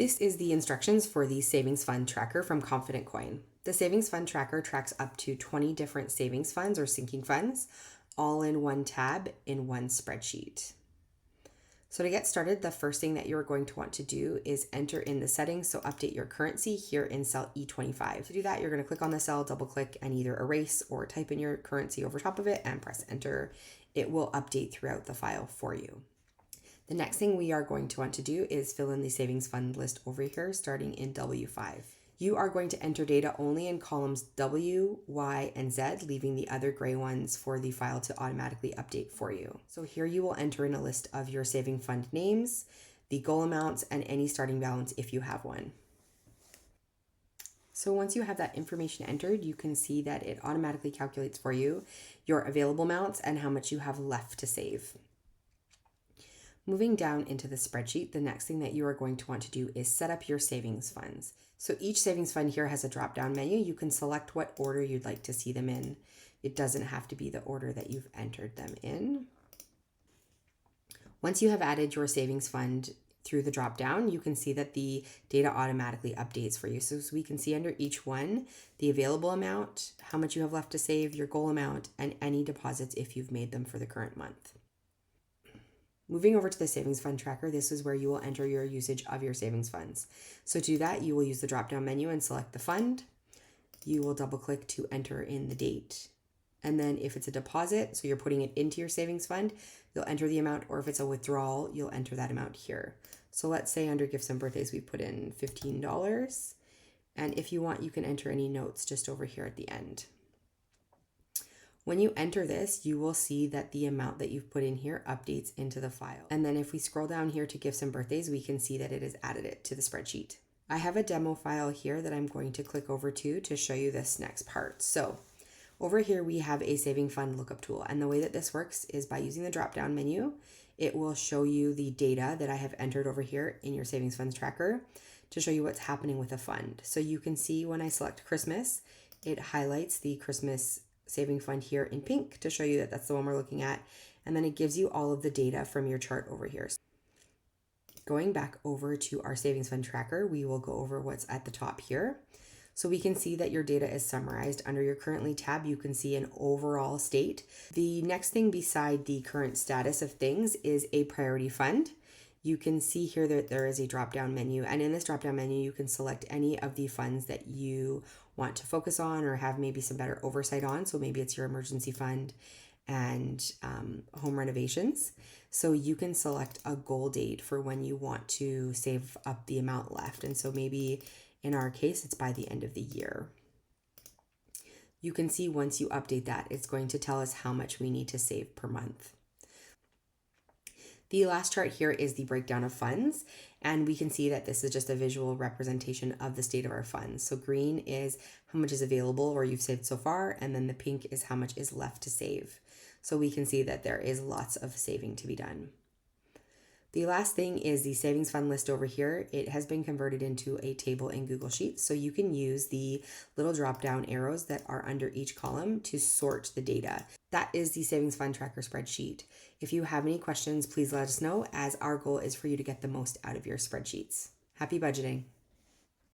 This is the instructions for the savings fund tracker from Confident Coin. The savings fund tracker tracks up to 20 different savings funds or sinking funds, all in one tab in one spreadsheet. So to get started, the first thing that you're going to want to do is enter in the settings, so update your currency here in cell E25. To do that, you're going to click on the cell, double click, and either erase or type in your currency over top of it and press enter. It will update throughout the file for you. The next thing we are going to want to do is fill in the savings fund list over here, starting in W5. You are going to enter data only in columns W, Y, and Z, leaving the other gray ones for the file to automatically update for you. So here you will enter in a list of your saving fund names, the goal amounts, and any starting balance if you have one. So once you have that information entered, you can see that it automatically calculates for you your available amounts and how much you have left to save. Moving down into the spreadsheet, the next thing that you are going to want to do is set up your savings funds. So each savings fund here has a drop-down menu. You can select what order you'd like to see them in. It doesn't have to be the order that you've entered them in. Once you have added your savings fund through the drop-down, you can see that the data automatically updates for you. So we can see under each one, the available amount, how much you have left to save, your goal amount, and any deposits if you've made them for the current month. Moving over to the savings fund tracker, this is where you will enter your usage of your savings funds. So to do that, you will use the drop-down menu and select the fund. You will double click to enter in the date. And then if it's a deposit, so you're putting it into your savings fund, you'll enter the amount, or if it's a withdrawal, you'll enter that amount here. So let's say under gifts and birthdays, we put in $15. And if you want, you can enter any notes just over here at the end. When you enter this, you will see that the amount that you've put in here updates into the file. And then if we scroll down here to gifts and birthdays, we can see that it has added it to the spreadsheet. I have a demo file here that I'm going to click over to show you this next part. So over here, we have a saving fund lookup tool. And the way that this works is by using the drop-down menu. It will show you the data that I have entered over here in your savings funds tracker to show you what's happening with a fund. So you can see when I select Christmas, it highlights the Christmas saving fund here in pink to show you that that's the one we're looking at. And then it gives you all of the data from your chart over here. Going back over to our savings fund tracker, we will go over what's at the top here. So we can see that your data is summarized. Under your currently tab, you can see an overall state. The next thing beside the current status of things is a priority fund. You can see here that there is a drop-down menu, and in this drop-down menu, you can select any of the funds that you want to focus on or have maybe some better oversight on. So maybe it's your emergency fund and home renovations. So you can select a goal date for when you want to save up the amount left. And so maybe in our case, it's by the end of the year. You can see once you update that, it's going to tell us how much we need to save per month. The last chart here is the breakdown of funds, and we can see that this is just a visual representation of the state of our funds. So green is how much is available or you've saved so far, and then the pink is how much is left to save. So we can see that there is lots of saving to be done. The last thing is the savings fund list over here. It has been converted into a table in Google Sheets, so you can use the little drop-down arrows that are under each column to sort the data. That is the savings fund tracker spreadsheet. If you have any questions, please let us know, as our goal is for you to get the most out of your spreadsheets. Happy budgeting!